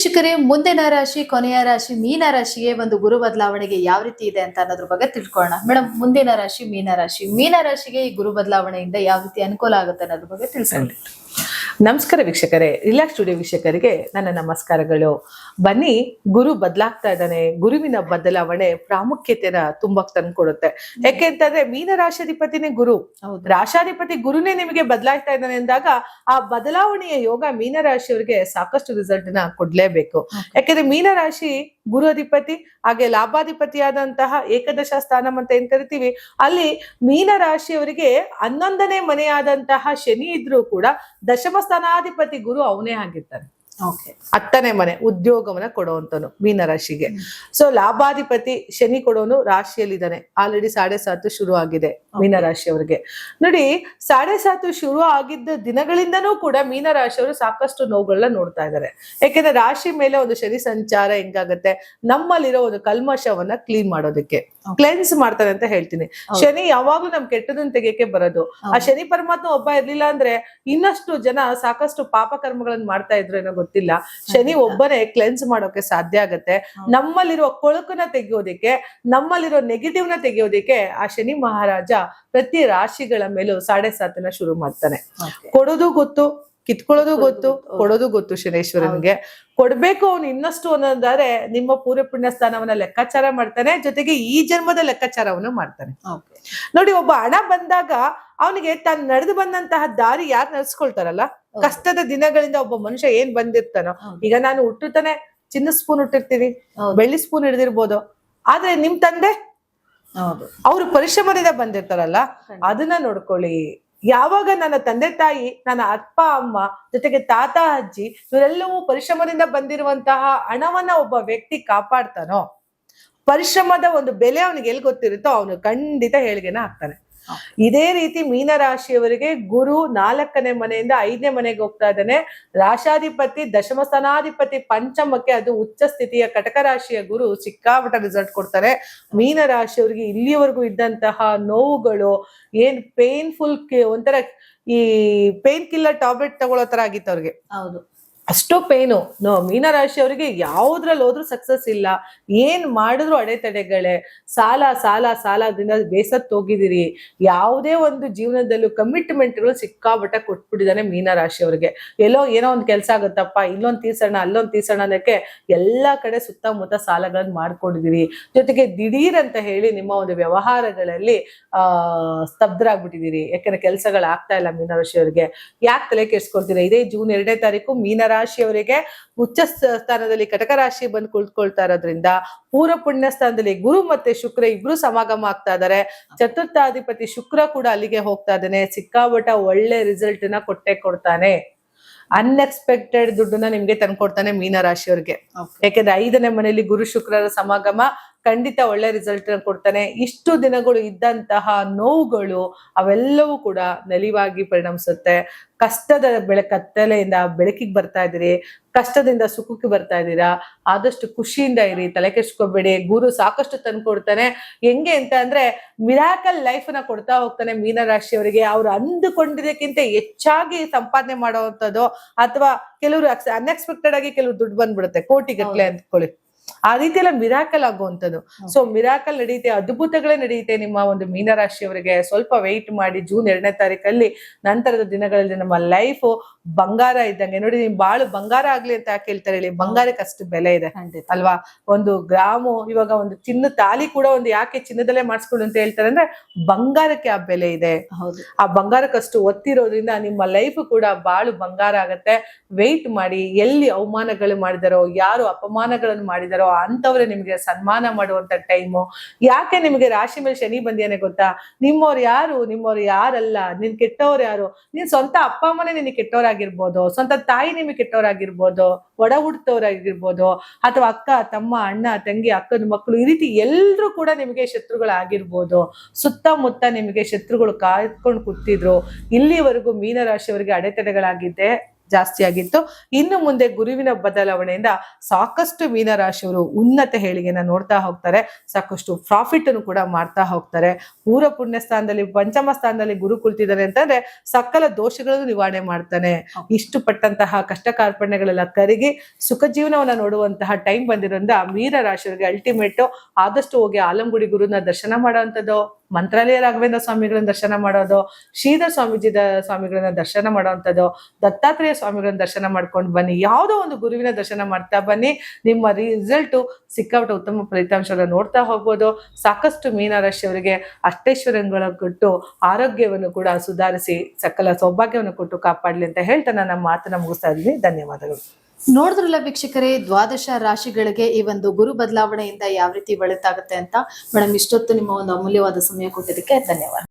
ವೀಕ್ಷಕರೇ, ಮುಂದಿನ ರಾಶಿ ಕೊನೆಯ ರಾಶಿ ಮೀನ ರಾಶಿಗೆ ಒಂದು ಗುರು ಬದಲಾವಣೆಗೆ ಯಾವ ರೀತಿ ಇದೆ ಅಂತ ಅನ್ನೋದ್ರ ಬಗ್ಗೆ ತಿಳ್ಕೊಳ್ಳೋಣ. ಮೇಡಮ್, ಮುಂದಿನ ರಾಶಿ ಮೀನ ರಾಶಿಗೆ ಈ ಗುರು ಬದಲಾವಣೆಯಿಂದ ಯಾವ ರೀತಿ ಅನುಕೂಲ ಆಗುತ್ತೆ ಅನ್ನೋದ್ರ ಬಗ್ಗೆ ತಿಳಿಸ್ಕೊಳ್ಳಿ. ನಮಸ್ಕಾರ ವೀಕ್ಷಕರೇ, ರಿಲ್ಯಾಕ್ಸ್ ಸ್ಟುಡಿಯೋ ವೀಕ್ಷಕರಿಗೆ ನನ್ನ ನಮಸ್ಕಾರಗಳು. ಬನ್ನಿ, ಗುರು ಬದಲಾಗ್ತಾ ಇದ್ದಾನೆ. ಗುರುವಿನ ಬದಲಾವಣೆ ಪ್ರಾಮುಖ್ಯತೆನ ತುಂಬಾ ತಂದ್ಕೊಡುತ್ತೆ. ಯಾಕೆಂತಂದ್ರೆ ಮೀನರಾಶಾಧಿಪತಿನೇ ಗುರು. ರಾಶಾಧಿಪತಿ ಗುರುನೇ ನಿಮಗೆ ಬದಲಾಗ್ತಾ ಇದ್ದಾನೆ ಅಂದಾಗ ಆ ಬದಲಾವಣೆಯ ಯೋಗ ಮೀನರಾಶಿಯವರಿಗೆ ಸಾಕಷ್ಟು ರಿಸಲ್ಟ್ ನ ಕೊಡ್ಲೇಬೇಕು. ಯಾಕೆಂದ್ರೆ ಮೀನರಾಶಿ ಗುರು ಅಧಿಪತಿ ಹಾಗೆ ಲಾಭಾಧಿಪತಿಯಾದಂತಹ ಏಕದಶ ಸ್ಥಾನ ಅಂತ ಏನ್ ಕರಿತೀವಿ, ಅಲ್ಲಿ ಮೀನರಾಶಿಯವರಿಗೆ 11ನೇ ಮನೆಯಾದಂತಹ ಶನಿ ಇದ್ರೂ ಕೂಡ ದಶಮ ಸ್ಥಾನಾಧಿಪತಿ ಗುರು ಅವನೇ ಆಗಿರ್ತಾನೆ. 10ನೇ ಮನೆ ಉದ್ಯೋಗವನ್ನ ಕೊಡುವಂತನು ಮೀನರಾಶಿಗೆ. ಸೊ ಲಾಭಾಧಿಪತಿ ಶನಿ ಕೊಡೋನು ರಾಶಿಯಲ್ಲಿದ್ದಾನೆ. ಆಲ್ರೆಡಿ 7.5 ಶುರು ಆಗಿದೆ ಮೀನರಾಶಿಯವರಿಗೆ. ನೋಡಿ, 7.5 ಶುರು ಆಗಿದ್ದ ದಿನಗಳಿಂದನೂ ಕೂಡ ಮೀನರಾಶಿಯವರು ಸಾಕಷ್ಟು ನೋವುಗಳನ್ನ ನೋಡ್ತಾ ಇದ್ದಾರೆ. ಯಾಕೆಂದ್ರೆ ರಾಶಿ ಮೇಲೆ ಒಂದು ಶನಿ ಸಂಚಾರ ಹೆಂಗಾಗತ್ತೆ, ನಮ್ಮಲ್ಲಿರೋ ಒಂದು ಕಲ್ಮಶವನ್ನ ಕ್ಲೀನ್ ಮಾಡೋದಕ್ಕೆ ಕ್ಲೆನ್ಸ್ ಮಾಡ್ತಾನೆ ಅಂತ ಹೇಳ್ತೀನಿ. ಶನಿ ಯಾವಾಗ್ಲೂ ನಮ್ ಕೆಟ್ಟದನ್ನ ತೆಗಿಯಕ್ಕೆ ಬರೋದು. ಆ ಶನಿ ಪರಮಾತ್ಮ ಒಬ್ಬ ಇರ್ಲಿಲ್ಲ ಅಂದ್ರೆ ಇನ್ನಷ್ಟು ಜನ ಸಾಕಷ್ಟು ಪಾಪ ಕರ್ಮಗಳನ್ನ ಮಾಡ್ತಾ ಇದ್ರು ಏನೋ ಗೊತ್ತಿಲ್ಲ. ಶನಿ ಒಬ್ಬನೇ ಕ್ಲೆನ್ಸ್ ಮಾಡೋಕೆ ಸಾಧ್ಯ ಆಗತ್ತೆ. ನಮ್ಮಲ್ಲಿರೋ ಕೊಳಕನ್ನ ತೆಗೆಯೋದಿಕ್ಕೆ, ನಮ್ಮಲ್ಲಿರೋ ನೆಗೆಟಿವ್ ನ ತೆಗೆಯೋದಿಕ್ಕೆ ಆ ಶನಿ ಮಹಾರಾಜ ಪ್ರತಿ ರಾಶಿಗಳ ಮೇಲೂ 7.5 ಶುರು ಮಾಡ್ತಾನೆ. ಕೊಡೋದು ಗೊತ್ತು, ಕಿತ್ಕೊಳ್ಳೋದು ಗೊತ್ತು, ಕೊಡೋದು ಗೊತ್ತು. ಶನೇಶ್ವರನ್ಗೆ ಕೊಡ್ಬೇಕು ಅವನು ಇನ್ನಷ್ಟು ಅನ್ನೋದಾದ್ರೆ ನಿಮ್ಮ ಪೂರ್ವ ಪುಣ್ಯ ಸ್ಥಾನವನ್ನ ಲೆಕ್ಕಾಚಾರ ಮಾಡ್ತಾನೆ, ಜೊತೆಗೆ ಈ ಜನ್ಮದ ಲೆಕ್ಕಾಚಾರವನ್ನು ಮಾಡ್ತಾನೆ. ನೋಡಿ, ಒಬ್ಬ ಹಣ ಬಂದಾಗ ಅವನಿಗೆ ತಾನು ನಡೆದು ಬಂದಂತಹ ದಾರಿ ಯಾರು ನಡೆಸ್ಕೊಳ್ತಾರಲ್ಲ, ಕಷ್ಟದ ದಿನಗಳಿಂದ ಒಬ್ಬ ಮನುಷ್ಯ ಏನ್ ಬಂದಿರ್ತಾನೋ, ಈಗ ನಾನು ಹುಟ್ಟುತ್ತಾನೆ ಚಿನ್ನ ಸ್ಪೂನ್ ಹುಟ್ಟಿರ್ತೀವಿ, ಬೆಳ್ಳಿ ಸ್ಪೂನ್ ಹಿಡಿದಿರ್ಬೋದು, ಆದ್ರೆ ನಿಮ್ ತಂದೆ ಅವ್ರು ಪರಿಶ್ರಮದಿಂದ ಬಂದಿರ್ತಾರಲ್ಲ, ಅದನ್ನ ನೋಡ್ಕೊಳ್ಳಿ. ಯಾವಾಗ ನನ್ನ ತಂದೆ ತಾಯಿ, ನನ್ನ ಅಪ್ಪ ಅಮ್ಮ, ಜೊತೆಗೆ ತಾತ ಅಜ್ಜಿ ಇವರೆಲ್ಲವೂ ಪರಿಶ್ರಮದಿಂದ ಬಂದಿರುವಂತಹ ಹಣವನ್ನ ಒಬ್ಬ ವ್ಯಕ್ತಿ ಕಾಪಾಡ್ತಾನೋ, ಪರಿಶ್ರಮದ ಒಂದು ಬೆಲೆ ಅವನಿಗೆ ಎಲ್ಲಿ ಗೊತ್ತಿರುತ್ತೋ ಅವನು ಖಂಡಿತ ಏಳಿಗೆನ ಆಗ್ತಾನೆ. ಇದೇ ರೀತಿ ಮೀನರಾಶಿಯವರಿಗೆ ಗುರು 4ನೇ ಮನೆಯಿಂದ 5ನೇ ಮನೆಗೆ ಹೋಗ್ತಾ ಇದ್ದಾನೆ. ರಾಶಾಧಿಪತಿ ದಶಮ ಸ್ಥಾನಾಧಿಪತಿ ಪಂಚಮಕ್ಕೆ, ಅದು ಉಚ್ಚ ಸ್ಥಿತಿಯ ಕಟಕ ರಾಶಿಯ ಗುರು ಸಿಕ್ಕಾಪಟ್ಟ ರಿಸಲ್ಟ್ ಕೊಡ್ತಾರೆ. ಮೀನರಾಶಿಯವರಿಗೆ ಇಲ್ಲಿಯವರೆಗೂ ಇದ್ದಂತಹ ನೋವುಗಳು ಏನ್ ಪೇನ್ಫುಲ್, ಒಂಥರ ಈ ಪೇನ್ ಕಿಲ್ಲರ್ ಟ್ಯಾಬ್ಲೆಟ್ ತಗೊಳ್ಳೋ ತರ ಆಗಿತ್ತು ಅವ್ರಿಗೆ. ಅಷ್ಟು ಪೇನು. ಮೀನರಾಶಿಯವರಿಗೆ ಯಾವ್ದ್ರಲ್ಲಿ ಹೋದ್ರು ಸಕ್ಸಸ್ ಇಲ್ಲ, ಏನ್ ಮಾಡಿದ್ರು ಅಡೆತಡೆಗಳೇ. ಸಾಲದಿಂದ ಬೇಸತ್ತು ಹೋಗಿದಿರಿ. ಯಾವುದೇ ಒಂದು ಜೀವನದಲ್ಲೂ ಕಮಿಟ್ಮೆಂಟ್ಗಳು ಸಿಕ್ಕಾಬಟ್ಟ ಕೊಟ್ಬಿಟ್ಟಿದ್ದಾನೆ ಮೀನರಾಶಿಯವರಿಗೆ. ಏನೋ ಒಂದು ಕೆಲಸ ಆಗುತ್ತಪ್ಪ, ಇಲ್ಲೊಂದು ತೀರ್ಸೋಣ ಅಲ್ಲೊಂದು ತೀರ್ಸೋಣ ಅನ್ನಕ್ಕೆ ಎಲ್ಲಾ ಕಡೆ ಸುತ್ತಮುತ್ತ ಸಾಲಗಳನ್ನ ಮಾಡ್ಕೊಂಡಿದೀರಿ. ಜೊತೆಗೆ ದಿಢೀರ್ ಅಂತ ಹೇಳಿ ನಿಮ್ಮ ಒಂದು ವ್ಯವಹಾರಗಳಲ್ಲಿ ಸ್ತಬ್ಧರಾಗ್ಬಿಟ್ಟಿದ್ದೀರಿ. ಯಾಕಂದ್ರೆ ಕೆಲಸಗಳು ಆಗ್ತಾ ಇಲ್ಲ ಮೀನರಾಶಿಯವರಿಗೆ. ಯಾಕೆ ತಲೆ ಕೆಡ್ಸ್ಕೊಳ್ತೀರಾ? ಇದೇ ಜೂನ್ 2ನೇ ತಾರೀಕು ಮೀನರಾಶಿಯವರಿಗೆ ಉಚ್ಚ ಸ್ಥಾನದಲ್ಲಿ ಕಟಕ ರಾಶಿ ಬಂದು ಕುಳಿತುಕೊಳ್ತಾ ಇರೋದ್ರಿಂದ ಪೂರ್ವ ಪುಣ್ಯ ಸ್ಥಾನದಲ್ಲಿ ಗುರು ಮತ್ತೆ ಶುಕ್ರ ಇಬ್ರು ಸಮಾಗಮ ಆಗ್ತಾ ಇದಾರೆ. ಚತುರ್ಥಾಧಿಪತಿ ಶುಕ್ರ ಕೂಡ ಅಲ್ಲಿಗೆ ಹೋಗ್ತಾ ಇದ್ದಾನೆ. ಸಿಕ್ಕಾಬಟ್ಟ ಒಳ್ಳೆ ರಿಸಲ್ಟ್ ನ ಕೊಡ್ತಾನೆ. ಅನ್ಎಕ್ಸ್ಪೆಕ್ಟೆಡ್ ದುಡ್ಡನ್ನ ನಿಮ್ಗೆ ತಂದ್ಕೊಡ್ತಾನೆ ಮೀನರಾಶಿಯವರಿಗೆ. ಯಾಕೆಂದ್ರೆ 5ನೇ ಮನೆಯಲ್ಲಿ ಗುರು ಶುಕ್ರರ ಸಮಾಗಮ ಖಂಡಿತ ಒಳ್ಳೆ ರಿಸಲ್ಟ್ ಕೊಡ್ತಾನೆ. ಇಷ್ಟು ದಿನಗಳು ಇದ್ದಂತಹ ನೋವುಗಳು ಅವೆಲ್ಲವೂ ಕೂಡ ನಲಿವಾಗಿ ಪರಿಣಮಿಸುತ್ತೆ. ಕಷ್ಟದ ಕತ್ತಲೆಯಿಂದ ಬೆಳಕಿಗೆ ಬರ್ತಾ ಇದ್ದೀರಿ, ಕಷ್ಟದಿಂದ ಸುಖಕ್ಕೆ ಬರ್ತಾ ಇದ್ದೀರಾ. ಆದಷ್ಟು ಖುಷಿಯಿಂದ ಇರಿ, ತಲೆ ಕೆಡ್ಸ್ಕೊಬೇಡಿ. ಗುರು ಸಾಕಷ್ಟು ತಂದ್ಕೊಡ್ತಾನೆ. ಹೆಂಗೆ ಅಂತ ಅಂದ್ರೆ ಮಿರಾಕಲ್ ಲೈಫ್ ನ ಕೊಡ್ತಾ ಹೋಗ್ತಾನೆ ಮೀನರಾಶಿಯವರಿಗೆ. ಅವ್ರು ಅಂದುಕೊಂಡಿದ್ದಕ್ಕಿಂತ ಹೆಚ್ಚಾಗಿ ಸಂಪಾದನೆ ಮಾಡುವಂಥದ್ದು, ಅಥವಾ ಕೆಲವರು ಅನ್ಎಕ್ಸ್ಪೆಕ್ಟೆಡ್ ಆಗಿ ಕೆಲವರು ದುಡ್ಡು ಬಂದ್ಬಿಡುತ್ತೆ, ಕೋಟಿಗಟ್ಲೆ ಅಂದ್ಕೊಳ್ಳಿ. ಆ ರೀತಿ ಎಲ್ಲ ಮಿರಾಕಲ್ ಆಗುವಂಥದ್ದು. ಸೊ ಮಿರಾಕಲ್ ನಡೆಯುತ್ತೆ, ಅದ್ಭುತಗಳೇ ನಡೆಯುತ್ತೆ ನಿಮ್ಮ ಒಂದು ಮೀನರಾಶಿಯವರಿಗೆ. ಸ್ವಲ್ಪ ವೆಯ್ಟ್ ಮಾಡಿ. ಜೂನ್ 2ನೇ ತಾರೀಕಲ್ಲಿ ನಂತರದ ದಿನಗಳಲ್ಲಿ ನಮ್ಮ ಲೈಫ್ ಬಂಗಾರ ಇದ್ದಂಗೆ. ನೋಡಿ, ನಿಮ್ ಬಾಳು ಬಂಗಾರ ಆಗ್ಲಿ ಅಂತ ಯಾಕೆ ಹೇಳ್ತಾರೆ ಹೇಳಿ? ಬಂಗಾರಕ್ಕೆ ಅಷ್ಟು ಬೆಲೆ ಇದೆ ಅಲ್ವಾ? ಒಂದು ಗ್ರಾಮು, ಇವಾಗ ಒಂದು ಚಿನ್ನ ತಾಲಿ ಕೂಡ ಒಂದು ಯಾಕೆ ಚಿನ್ನದಲ್ಲೇ ಮಾಡಿಸ್ಕೊಂಡು ಅಂತ ಹೇಳ್ತಾರೆ ಅಂದ್ರೆ ಬಂಗಾರಕ್ಕೆ ಆ ಬೆಲೆ ಇದೆ. ಆ ಬಂಗಾರಕ್ಕಷ್ಟು ಒತ್ತಿರೋದ್ರಿಂದ ನಿಮ್ಮ ಲೈಫ್ ಕೂಡ ಬಾಳು ಬಂಗಾರ ಆಗತ್ತೆ. ವೆಯ್ಟ್ ಮಾಡಿ. ಎಲ್ಲಿ ಅವಮಾನಗಳು ಮಾಡಿದಾರೋ, ಯಾರು ಅಪಮಾನಗಳನ್ನು ಮಾಡಿದಾರೋ ಅಂತವ್ರೆ ನಿಮ್ಗೆ ಸನ್ಮಾನ ಮಾಡುವಂತ ಟೈಮು. ಯಾಕೆ ನಿಮ್ಗೆ ರಾಶಿ ಮೇಲೆ ಶನಿ ಬಂದಿಯಾನೆ ಗೊತ್ತಾ? ನಿಮ್ಮವ್ರು ಯಾರಲ್ಲ, ನಿನ್ ಕೆಟ್ಟವ್ರು ಯಾರು? ನಿನ್ ಸ್ವಂತ ಅಪ್ಪ ಅಮ್ಮನೇ ನಿನಗೆ ಕೆಟ್ಟವರಾಗಿರ್ಬೋದು, ಸ್ವಂತ ತಾಯಿ ನಿಮಗೆ ಕೆಟ್ಟವರಾಗಿರ್ಬೋದು, ಒಡ ಹುಟ್ಟದವರಾಗಿರ್ಬೋದು, ಅಥವಾ ಅಕ್ಕ ತಮ್ಮ ಅಣ್ಣ ತಂಗಿ ಅಕ್ಕನ ಮಕ್ಕಳು, ಈ ರೀತಿ ಎಲ್ರು ಕೂಡ ನಿಮಗೆ ಶತ್ರುಗಳಾಗಿರ್ಬೋದು. ಸುತ್ತಮುತ್ತ ನಿಮಗೆ ಶತ್ರುಗಳು ಕಾಯ್ಕೊಂಡು ಕೂತಿದ್ರು. ಇಲ್ಲಿವರೆಗೂ ಮೀನರಾಶಿಯವರಿಗೆ ಅಡೆತಡೆಗಳಾಗಿದೆ. ಜಾಸ್ತಿ ಆಗಿತ್ತು. ಇನ್ನು ಮುಂದೆ ಗುರುವಿನ ಬದಲಾವಣೆಯಿಂದ ಸಾಕಷ್ಟು ಮೀನರಾಶಿಯವರು ಉನ್ನತ ಹೇಳಿಕೆನ ನೋಡ್ತಾ ಹೋಗ್ತಾರೆ, ಸಾಕಷ್ಟು ಪ್ರಾಫಿಟ್ ಅನ್ನು ಕೂಡ ಮಾಡ್ತಾ ಹೋಗ್ತಾರೆ. ಪೂರ್ವ ಪುಣ್ಯ ಸ್ಥಾನದಲ್ಲಿ ಪಂಚಮ ಸ್ಥಾನದಲ್ಲಿ ಗುರು ಕುಳಿತಿದ್ದಾನೆ ಅಂತಂದ್ರೆ ಸಕಲ ದೋಷಗಳನ್ನು ನಿವಾರಣೆ ಮಾಡ್ತಾನೆ. ಇಷ್ಟು ಪಟ್ಟಂತಹ ಕಷ್ಟ ಕಾರ್ಪಣ್ಯಗಳೆಲ್ಲ ಕರಗಿ ಸುಖ ಜೀವನವನ್ನ ನೋಡುವಂತಹ ಟೈಮ್ ಬಂದಿರೋದ್ರಿಂದ ಮೀನ ರಾಶಿಯವರಿಗೆ ಅಲ್ಟಿಮೇಟ್ ಆದಷ್ಟು ಹೋಗಿ ಆಲಂಗುಡಿ ಗುರುನ ದರ್ಶನ ಮಾಡುವಂಥದ್ದು, ಮಂತ್ರಾಲಯ ರಾಘವೇಂದ್ರ ಸ್ವಾಮಿಗಳನ್ನ ದರ್ಶನ ಮಾಡೋದು, ಶ್ರೀಧರ್ ಸ್ವಾಮಿಗಳನ್ನ ದರ್ಶನ ಮಾಡುವಂಥದ್ದು, ದತ್ತಾತ್ರೇಯ ಸ್ವಾಮಿಗಳನ್ನ ದರ್ಶನ ಮಾಡ್ಕೊಂಡು ಬನ್ನಿ. ಯಾವುದೋ ಒಂದು ಗುರುವಿನ ದರ್ಶನ ಮಾಡ್ತಾ ಬನ್ನಿ, ನಿಮ್ಮ ರಿಸಲ್ಟ್ ಸಿಕ್ಕಾಪಟ್ಟೆ ಉತ್ತಮ ಫಲಿತಾಂಶವನ್ನು ನೋಡ್ತಾ ಹೋಗ್ಬೋದು. ಸಾಕಷ್ಟು ಮೀನರಾಶಿಯವರಿಗೆ ಅಷ್ಟೈಶ್ವರ್ಯಗಳ ಕೊಟ್ಟು ಆರೋಗ್ಯವನ್ನು ಕೂಡ ಸುಧಾರಿಸಿ ಸಕಲ ಸೌಭಾಗ್ಯವನ್ನು ಕೊಟ್ಟು ಕಾಪಾಡಲಿ ಅಂತ ಹೇಳ್ತಾ ನನ್ನ ಮಾತನ್ನ ಮುಗಿಸ್ತಾ ಇದ್ದೀನಿ. ಧನ್ಯವಾದಗಳು. ನೋಡಿದ್ರಲ್ಲ ವೀಕ್ಷಕರೇ, ದ್ವಾದಶ ರಾಶಿಗಳಿಗೆ ಈ ಒಂದು ಗುರು ಬದಲಾವಣೆಯಿಂದ ಯಾವ ರೀತಿ ಒಳಿತಾಗುತ್ತೆ ಅಂತ. ಮೇಡಮ್, ಇಷ್ಟೊತ್ತು ನಿಮ್ಮ ಒಂದು ಅಮೂಲ್ಯವಾದ ಸಮಯ ಕೊಟ್ಟಿದ್ದಕ್ಕೆ ಧನ್ಯವಾದ.